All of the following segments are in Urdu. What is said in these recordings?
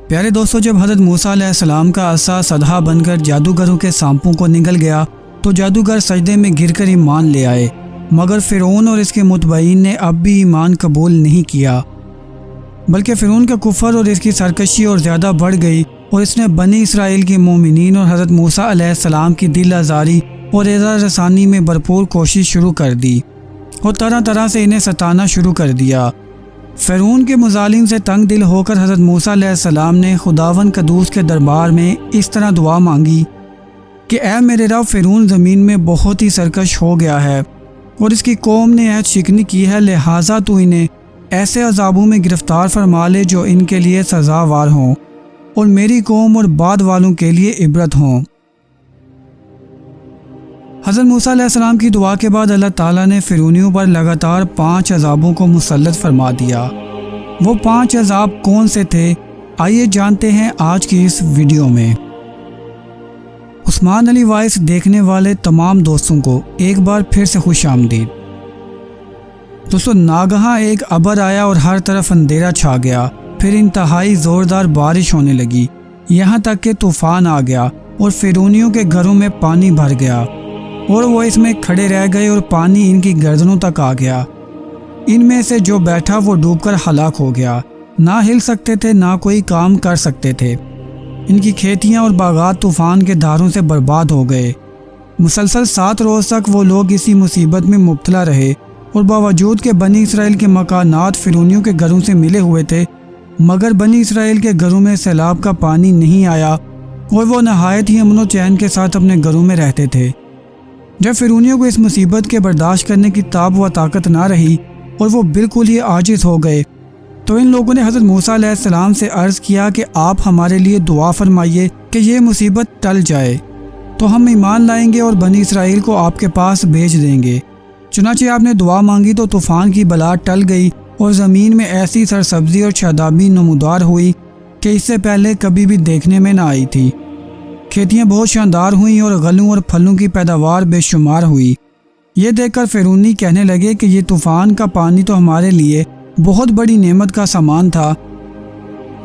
پیارے دوستو، جب حضرت موسیٰ علیہ السلام کا عصا سدھا بن کر جادوگروں کے سانپوں کو نگل گیا تو جادوگر سجدے میں گر کر ایمان لے آئے، مگر فرعون اور اس کے متبعین نے اب بھی ایمان قبول نہیں کیا، بلکہ فرعون کا کفر اور اس کی سرکشی اور زیادہ بڑھ گئی، اور اس نے بنی اسرائیل کے مومنین اور حضرت موسیٰ علیہ السلام کی دل آزاری اور ایذا رسانی میں بھرپور کوشش شروع کر دی اور طرح طرح سے انہیں ستانا شروع کر دیا۔ فرعون کے مظالم سے تنگ دل ہو کر حضرت موسیٰ علیہ السلام نے خداوند قدوس کے دربار میں اس طرح دعا مانگی کہ اے میرے رب، فرعون زمین میں بہت ہی سرکش ہو گیا ہے اور اس کی قوم نے عہد شکنی کی ہے، لہٰذا تو انہیں ایسے عذابوں میں گرفتار فرما لے جو ان کے لیے سزاوار ہوں اور میری قوم اور بعد والوں کے لیے عبرت ہوں۔ حضرت موسیٰ علیہ السلام کی دعا کے بعد اللہ تعالیٰ نے فرعونیوں پر لگاتار 5 عذابوں کو مسلط فرما دیا۔ وہ 5 عذاب کون سے تھے؟ آئیے جانتے ہیں آج کی اس ویڈیو میں۔ عثمان علی وائس دیکھنے والے تمام دوستوں کو ایک بار پھر سے خوش آمدید۔ دوستو، ناگہاں ایک ابر آیا اور ہر طرف اندھیرا چھا گیا، پھر انتہائی زوردار بارش ہونے لگی، یہاں تک کہ طوفان آ گیا اور فرعونیوں کے گھروں میں پانی بھر گیا اور وہ اس میں کھڑے رہ گئے اور پانی ان کی گردنوں تک آ گیا۔ ان میں سے جو بیٹھا وہ ڈوب کر ہلاک ہو گیا، نہ ہل سکتے تھے نہ کوئی کام کر سکتے تھے۔ ان کی کھیتیاں اور باغات طوفان کے دھاروں سے برباد ہو گئے۔ مسلسل 7 روز تک وہ لوگ اسی مصیبت میں مبتلا رہے، اور باوجود کہ بنی اسرائیل کے مکانات فرعونیوں کے گھروں سے ملے ہوئے تھے، مگر بنی اسرائیل کے گھروں میں سیلاب کا پانی نہیں آیا اور وہ نہایت ہی امن و چین کے ساتھ اپنے گھروں میں رہتے تھے۔ جب فرعونیوں کو اس مصیبت کے برداشت کرنے کی طاقت و طاقت نہ رہی اور وہ بالکل ہی عاجز ہو گئے، تو ان لوگوں نے حضرت موسیٰ علیہ السلام سے عرض کیا کہ آپ ہمارے لیے دعا فرمائیے کہ یہ مصیبت ٹل جائے، تو ہم ایمان لائیں گے اور بنی اسرائیل کو آپ کے پاس بھیج دیں گے۔ چنانچہ آپ نے دعا مانگی تو طوفان کی بلا ٹل گئی اور زمین میں ایسی سرسبزی اور شادابی نمودار ہوئی کہ اس سے پہلے کبھی بھی دیکھنے میں نہ آئی تھی۔ کھیتیاں بہت شاندار ہوئیں اور غلوں اور پھلوں کی پیداوار بے شمار ہوئی۔ یہ دیکھ کر فرعونی کہنے لگے کہ یہ طوفان کا پانی تو ہمارے لیے بہت بڑی نعمت کا سامان تھا،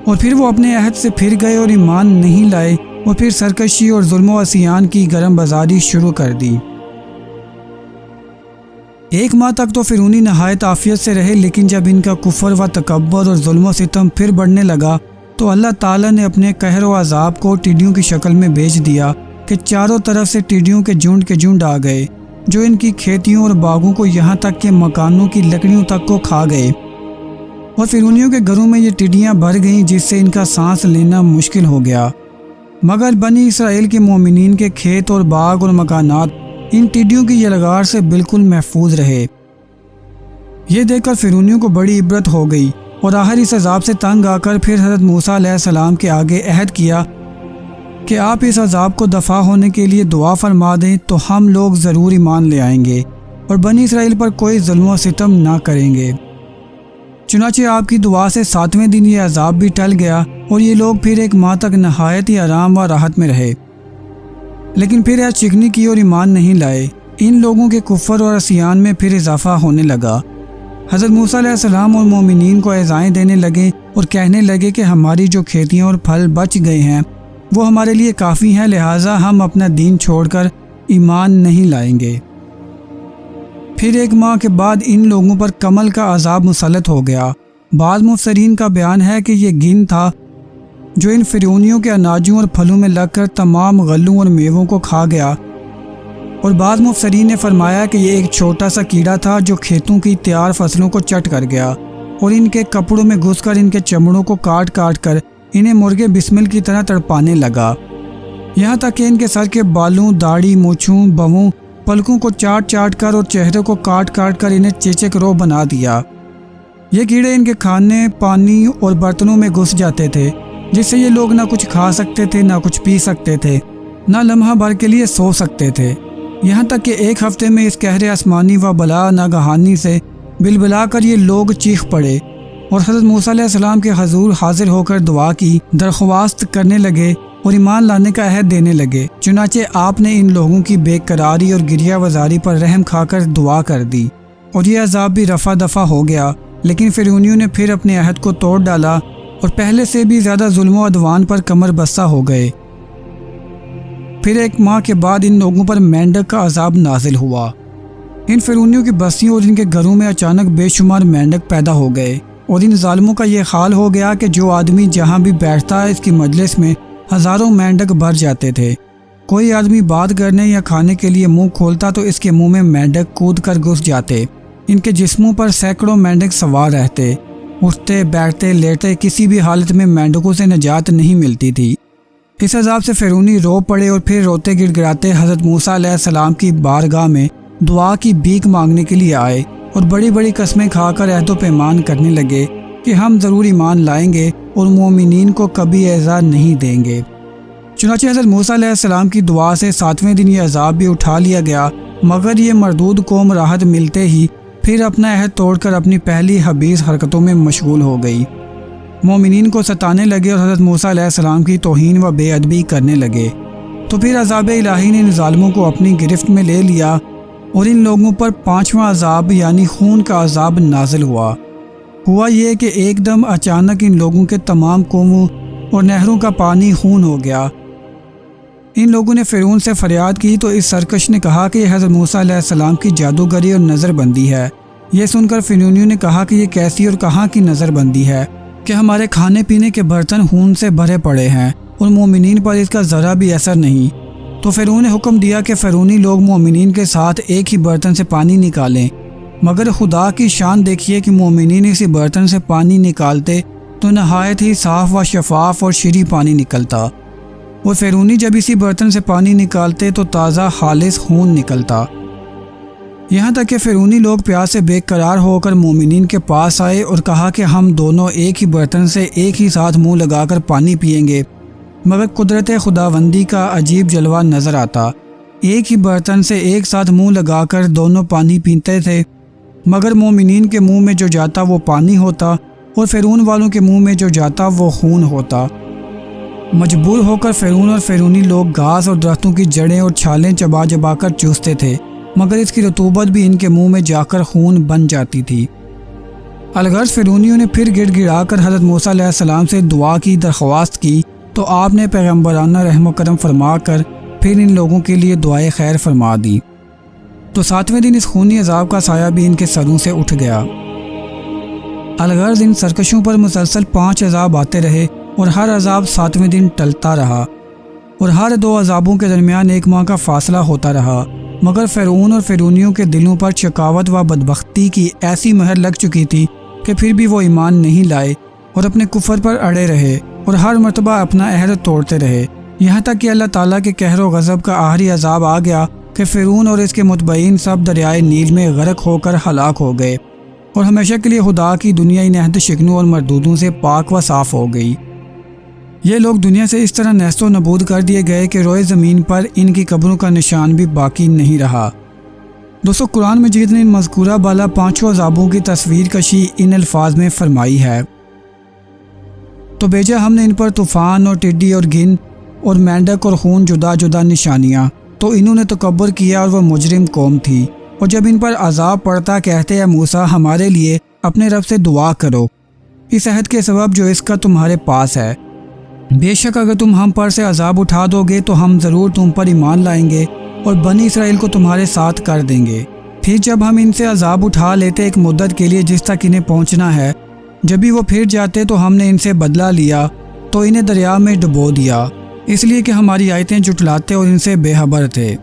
اور پھر وہ اپنے عہد سے پھر گئے اور ایمان نہیں لائے اور پھر سرکشی اور ظلم و عصیان کی گرم بازاری شروع کر دی۔ 1 ماہ تک تو فرعونی نہایت عافیت سے رہے، لیکن جب ان کا کفر و تکبر اور ظلم و ستم پھر بڑھنے لگا تو اللہ تعالیٰ نے اپنے قہر و عذاب کو ٹڈیوں کی شکل میں بھیج دیا کہ چاروں طرف سے ٹڈیوں کے جھنڈ آ گئے، جو ان کی کھیتیوں اور باغوں کو یہاں تک کہ مکانوں کی لکڑیوں تک کو کھا گئے، اور فرعونیوں کے گھروں میں یہ ٹڈیاں بھر گئیں جس سے ان کا سانس لینا مشکل ہو گیا۔ مگر بنی اسرائیل کے مومنین کے کھیت اور باغ اور مکانات ان ٹڈیوں کی یلغار سے بالکل محفوظ رہے۔ یہ دیکھ کر فرعونیوں کو بڑی عبرت ہو گئی، اور آخر اس عذاب سے تنگ آ کر پھر حضرت موسیٰ علیہ السلام کے آگے عہد کیا کہ آپ اس عذاب کو دفع ہونے کے لیے دعا فرما دیں تو ہم لوگ ضرور ایمان لے آئیں گے اور بنی اسرائیل پر کوئی ظلم و ستم نہ کریں گے۔ چنانچہ آپ کی دعا سے 7ویں دن یہ عذاب بھی ٹل گیا اور یہ لوگ پھر 1 ماہ تک نہایت ہی آرام و راحت میں رہے، لیکن پھر عہد شکنی کی اور ایمان نہیں لائے۔ ان لوگوں کے کفر اور عصیان میں پھر اضافہ ہونے لگا۔ حضرت موسیٰ علیہ السلام اور مومنین کو اعزائیں دینے لگے اور کہنے لگے کہ ہماری جو کھیتیاں اور پھل بچ گئے ہیں وہ ہمارے لیے کافی ہیں، لہٰذا ہم اپنا دین چھوڑ کر ایمان نہیں لائیں گے۔ پھر 1 ماہ کے بعد ان لوگوں پر کمل کا عذاب مسلط ہو گیا۔ بعض مفسرین کا بیان ہے کہ یہ گن تھا جو ان فرعونیوں کے اناجوں اور پھلوں میں لگ کر تمام غلوں اور میووں کو کھا گیا، اور بعض مفسرین نے فرمایا کہ یہ ایک چھوٹا سا کیڑا تھا جو کھیتوں کی تیار فصلوں کو چٹ کر گیا اور ان کے کپڑوں میں گھس کر ان کے چمڑوں کو کاٹ کر انہیں مرغے بسمل کی طرح تڑپانے لگا، یہاں تک کہ ان کے سر کے بالوں، داڑھی، مونچھوں، بھووں، پلکوں کو چاٹ کر اور چہرے کو کاٹ کر انہیں چیچک رو بنا دیا۔ یہ کیڑے ان کے کھانے، پانی اور برتنوں میں گھس جاتے تھے، جس سے یہ لوگ نہ کچھ کھا سکتے تھے، نہ کچھ پی سکتے تھے، نہ لمحہ بھر کے لیے سو سکتے تھے، یہاں تک کہ 1 ہفتے میں اس قہر آسمانی و بلا ناگہانی سے بلبلا کر یہ لوگ چیخ پڑے اور حضرت موسیٰ علیہ السلام کے حضور حاضر ہو کر دعا کی، درخواست کرنے لگے اور ایمان لانے کا عہد دینے لگے۔ چنانچہ آپ نے ان لوگوں کی بے قراری اور گریہ وزاری پر رحم کھا کر دعا کر دی اور یہ عذاب بھی رفع دفع ہو گیا، لیکن فرعونیوں نے پھر اپنے عہد کو توڑ ڈالا اور پہلے سے بھی زیادہ ظلم و عدوان پر کمر بستہ ہو گئے۔ پھر 1 ماہ کے بعد ان لوگوں پر مینڈک کا عذاب نازل ہوا۔ ان فرعونیوں کی بستیوں اور ان کے گھروں میں اچانک بے شمار مینڈک پیدا ہو گئے، اور ان ظالموں کا یہ حال ہو گیا کہ جو آدمی جہاں بھی بیٹھتا اس کی مجلس میں ہزاروں مینڈک بھر جاتے تھے۔ کوئی آدمی بات کرنے یا کھانے کے لیے منہ کھولتا تو اس کے منہ میں مینڈک کود کر گھس جاتے۔ ان کے جسموں پر سینکڑوں مینڈک سوار رہتے، اٹھتے بیٹھتے لیٹتے، کسی بھی حالت میں مینڈکوں سے نجات نہیں ملتی تھی۔ اس عذاب سے فرعونی رو پڑے اور پھر روتے گڑ گڑاتے حضرت موسیٰ علیہ السلام کی بارگاہ میں دعا کی بھیک مانگنے کے لیے آئے، اور بڑی بڑی قسمیں کھا کر عہد و پیمان کرنے لگے کہ ہم ضرور ایمان لائیں گے اور مومنین کو کبھی ایذا نہیں دیں گے۔ چنانچہ حضرت موسیٰ علیہ السلام کی دعا سے 7ویں دن یہ عذاب بھی اٹھا لیا گیا، مگر یہ مردود قوم راحت ملتے ہی پھر اپنا عہد توڑ کر اپنی پہلی خبیث حرکتوں میں مشغول ہو گئی۔ مومنین کو ستانے لگے اور حضرت موسیٰ علیہ السلام کی توہین و بے ادبی کرنے لگے۔ تو پھر عذاب الہی نے ان ظالموں کو اپنی گرفت میں لے لیا، اور ان لوگوں پر 5واں عذاب یعنی خون کا عذاب نازل ہوا۔ ہوا یہ کہ ایک دم اچانک ان لوگوں کے تمام کنووں اور نہروں کا پانی خون ہو گیا۔ ان لوگوں نے فرعون سے فریاد کی تو اس سرکش نے کہا کہ یہ حضرت موسیٰ علیہ السلام کی جادوگری اور نظر بندی ہے۔ یہ سن کر فرعونیوں نے کہا کہ یہ کیسی اور کہاں کی نظر بندی ہے کہ ہمارے کھانے پینے کے برتن خون سے بھرے پڑے ہیں اور مومنین پر اس کا ذرا بھی اثر نہیں۔ تو فرعون نے حکم دیا کہ فرعونی لوگ مومنین کے ساتھ ایک ہی برتن سے پانی نکالیں، مگر خدا کی شان دیکھیے کہ مومنین اسی برتن سے پانی نکالتے تو نہایت ہی صاف و شفاف اور شرعی پانی نکلتا، اور فرعونی جب اسی برتن سے پانی نکالتے تو تازہ خالص خون نکلتا۔ یہاں تک کہ فرعونی لوگ پیاس سے بے قرار ہو کر مومنین کے پاس آئے اور کہا کہ ہم دونوں ایک ہی برتن سے ایک ہی ساتھ منہ لگا کر پانی پئیں گے، مگر قدرت خداوندی کا عجیب جلوہ نظر آتا۔ ایک ہی برتن سے ایک ساتھ منہ لگا کر دونوں پانی پیتے تھے، مگر مومنین کے منہ میں جو جاتا وہ پانی ہوتا اور فرعون والوں کے منہ میں جو جاتا وہ خون ہوتا۔ مجبور ہو کر فرعون اور فرعونی لوگ گھاس اور درختوں کی جڑیں اور چھالیں چبا چبا کر چوستے تھے، مگر اس کی رطوبت بھی ان کے منہ میں جا کر خون بن جاتی تھی۔ الغرض فرعونیوں نے پھر گڑ گڑا کر حضرت موسیٰ علیہ السلام سے دعا کی درخواست کی تو آپ نے پیغمبرانہ رحم و کرم فرما کر پھر ان لوگوں کے لیے دعائے خیر فرما دی۔ تو 7ویں دن اس خونی عذاب کا سایہ بھی ان کے سروں سے اٹھ گیا۔ الغرض ان سرکشوں پر مسلسل 5 عذاب آتے رہے اور ہر عذاب 7ویں دن ٹلتا رہا، اور ہر 2 عذابوں کے درمیان 1 ماہ کا فاصلہ ہوتا رہا، مگر فرعون اور فرعونیوں کے دلوں پر شقاوت و بدبختی کی ایسی مہر لگ چکی تھی کہ پھر بھی وہ ایمان نہیں لائے اور اپنے کفر پر اڑے رہے اور ہر مرتبہ اپنا عہد توڑتے رہے، یہاں تک کہ اللہ تعالیٰ کے قہر و غضب کا آخری عذاب آ گیا کہ فرعون اور اس کے متبعین سب دریائے نیل میں غرق ہو کر ہلاک ہو گئے، اور ہمیشہ کے لیے خدا کی دنیا ان عہد شکنوں اور مردودوں سے پاک و صاف ہو گئی۔ یہ لوگ دنیا سے اس طرح نیست و نبود کر دیے گئے کہ روئے زمین پر ان کی قبروں کا نشان بھی باقی نہیں رہا۔ دوستو، قرآن مجید نے ان مذکورہ بالا 5 عذابوں کی تصویر کشی ان الفاظ میں فرمائی ہے۔ تو بھیجا ہم نے ان پر طوفان اور ٹڈی اور گن اور مینڈک اور خون جدا جدا نشانیاں، تو انہوں نے تکبر کیا اور وہ مجرم قوم تھی، اور جب ان پر عذاب پڑتا کہتے ہیں موسیٰ ہمارے لیے اپنے رب سے دعا کرو اس عہد کے سبب جو اس کا تمہارے پاس ہے، بے شک اگر تم ہم پر سے عذاب اٹھا دو گے تو ہم ضرور تم پر ایمان لائیں گے اور بنی اسرائیل کو تمہارے ساتھ کر دیں گے۔ پھر جب ہم ان سے عذاب اٹھا لیتے ایک مدت کے لیے جس تک انہیں پہنچنا ہے، جب بھی وہ پھر جاتے تو ہم نے ان سے بدلہ لیا تو انہیں دریا میں ڈبو دیا، اس لیے کہ ہماری آیتیں جھٹلاتے اور ان سے بے خبر تھے۔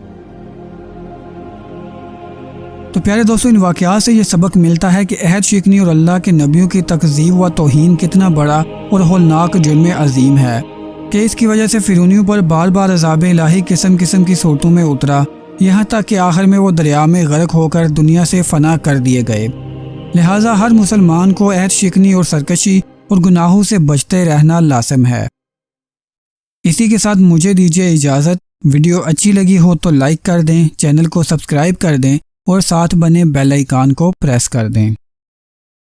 تو پیارے دوستو، ان واقعات سے یہ سبق ملتا ہے کہ عہد شکنی اور اللہ کے نبیوں کی تکذیب و توہین کتنا بڑا اور ہولناک جرم عظیم ہے، کہ اس کی وجہ سے فرعونیوں پر بار بار عذاب الہی قسم قسم کی صورتوں میں اترا، یہاں تک کہ آخر میں وہ دریا میں غرق ہو کر دنیا سے فنا کر دیے گئے۔ لہٰذا ہر مسلمان کو عہد شکنی اور سرکشی اور گناہوں سے بچتے رہنا لازم ہے۔ اسی کے ساتھ مجھے دیجیے اجازت۔ ویڈیو اچھی لگی ہو تو لائک کر دیں، چینل کو سبسکرائب کر دیں اور ساتھ بنے بیل آئیکن کو پریس کر دیں۔